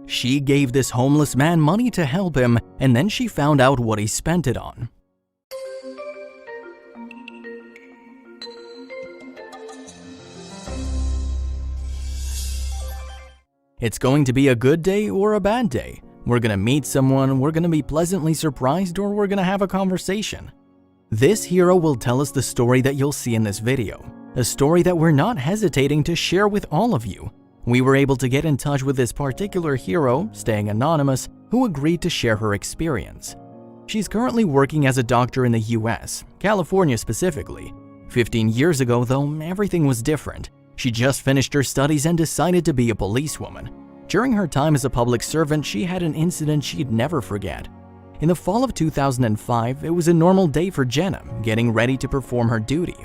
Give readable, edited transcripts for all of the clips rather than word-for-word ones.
She gave this homeless man money to help him, and then she found out what he spent it on. It's going to be a good day or a bad day. We're gonna meet someone, we're gonna be pleasantly surprised, or we're gonna have a conversation. This hero will tell us the story that you'll see in this video, a story that we're not hesitating to share with all of you. We were able to get in touch with this particular hero, staying anonymous, who agreed to share her experience. She's currently working as a doctor in the US, California specifically. 15 years ago, though, everything was different. She just finished her studies and decided to be a policewoman. During her time as a public servant, she had an incident she'd never forget. In the fall of 2005, it was a normal day for Jenna, getting ready to perform her duty.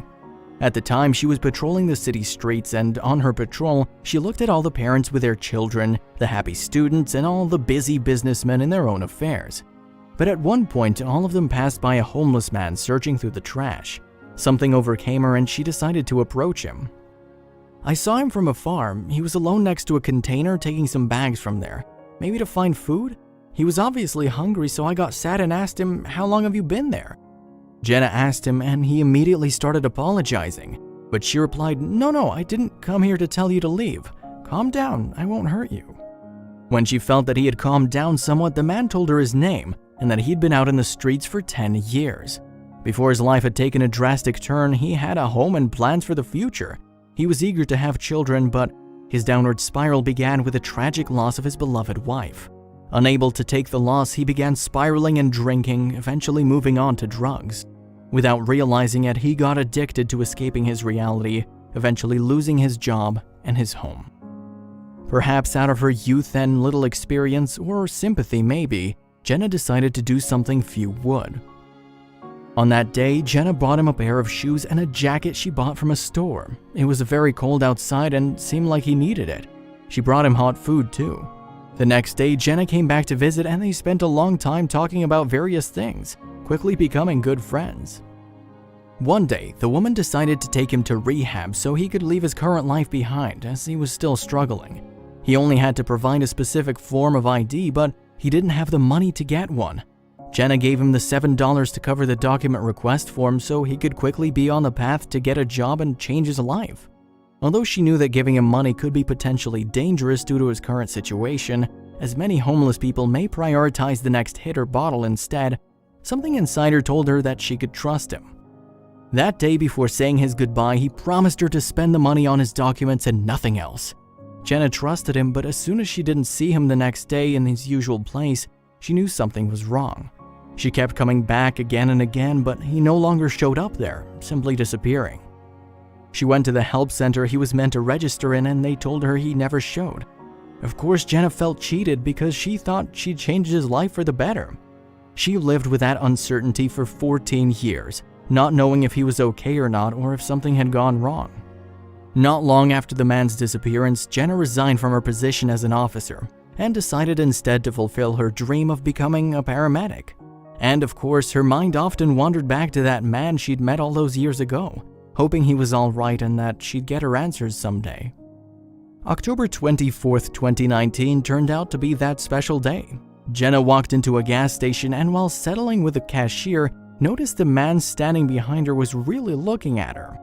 At the time, she was patrolling the city streets, and on her patrol, she looked at all the parents with their children, the happy students, and all the busy businessmen in their own affairs. But at one point, all of them passed by a homeless man searching through the trash. Something overcame her and she decided to approach him. I saw him from afar. He was alone next to a container taking some bags from there. Maybe to find food? He was obviously hungry, so I got sad and asked him, "How long have you been there?" Jenna asked him and he immediately started apologizing. But she replied, No, I didn't come here to tell you to leave. Calm down, I won't hurt you." When she felt that he had calmed down somewhat, the man told her his name and that he'd been out in the streets for 10 years. Before his life had taken a drastic turn, he had a home and plans for the future. He was eager to have children, but his downward spiral began with the tragic loss of his beloved wife. Unable to take the loss, he began spiraling and drinking, eventually moving on to drugs. Without realizing it, he got addicted to escaping his reality, eventually losing his job and his home. Perhaps out of her youth and little experience, or sympathy maybe, Jenna decided to do something few would. On that day, Jenna bought him a pair of shoes and a jacket she bought from a store. It was very cold outside and seemed like he needed it. She brought him hot food too. The next day, Jenna came back to visit and they spent a long time talking about various things, quickly becoming good friends. One day, the woman decided to take him to rehab so he could leave his current life behind, as he was still struggling. He only had to provide a specific form of ID, but he didn't have the money to get one. Jenna gave him the $7 to cover the document request form so he could quickly be on the path to get a job and change his life. Although she knew that giving him money could be potentially dangerous due to his current situation, as many homeless people may prioritize the next hit or bottle instead, something inside her told her that she could trust him. That day before saying his goodbye, he promised her to spend the money on his documents and nothing else. Jenna trusted him, but as soon as she didn't see him the next day in his usual place, she knew something was wrong. She kept coming back again and again, but he no longer showed up there, simply disappearing. She went to the help center he was meant to register in and they told her he never showed. Of course, Jenna felt cheated because she thought she'd changed his life for the better. She lived with that uncertainty for 14 years, not knowing if he was okay or not or if something had gone wrong. Not long after the man's disappearance, Jenna resigned from her position as an officer and decided instead to fulfill her dream of becoming a paramedic. And of course, her mind often wandered back to that man she'd met all those years ago, hoping he was all right and that she'd get her answers someday. October 24th, 2019 turned out to be that special day. Jenna walked into a gas station and while settling with the cashier, noticed the man standing behind her was really looking at her.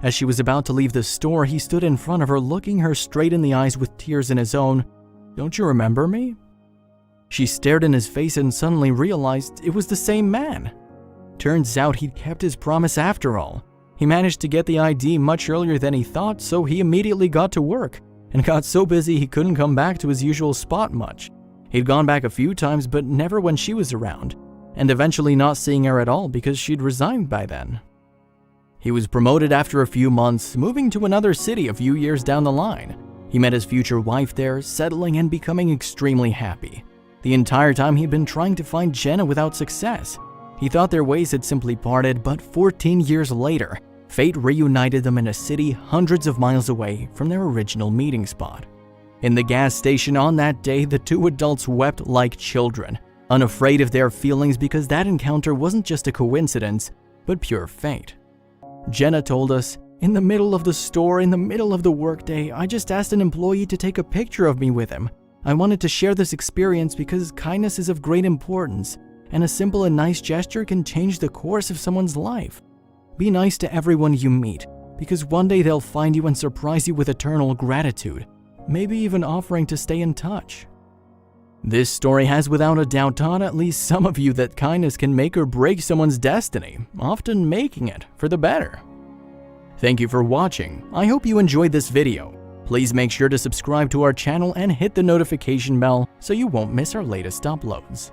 As she was about to leave the store, he stood in front of her looking her straight in the eyes with tears in his own. "Don't you remember me?" She stared in his face and suddenly realized it was the same man. Turns out he'd kept his promise after all. He managed to get the ID much earlier than he thought, so he immediately got to work and got so busy he couldn't come back to his usual spot much. He'd gone back a few times, but never when she was around, and eventually not seeing her at all because she'd resigned by then. He was promoted after a few months, moving to another city a few years down the line. He met his future wife there, settling and becoming extremely happy. The entire time he'd been trying to find Jenna without success. He thought their ways had simply parted, but 14 years later, fate reunited them in a city hundreds of miles away from their original meeting spot. In the gas station on that day, the two adults wept like children, unafraid of their feelings because that encounter wasn't just a coincidence, but pure fate. Jenna told us, "In the middle of the store, in the middle of the workday, I just asked an employee to take a picture of me with him. I wanted to share this experience because kindness is of great importance, and a simple and nice gesture can change the course of someone's life. Be nice to everyone you meet, because one day they'll find you and surprise you with eternal gratitude, maybe even offering to stay in touch. This story has without a doubt taught at least some of you that kindness can make or break someone's destiny, often making it for the better. Thank you for watching. I hope you enjoyed this video. Please make sure to subscribe to our channel and hit the notification bell so you won't miss our latest uploads.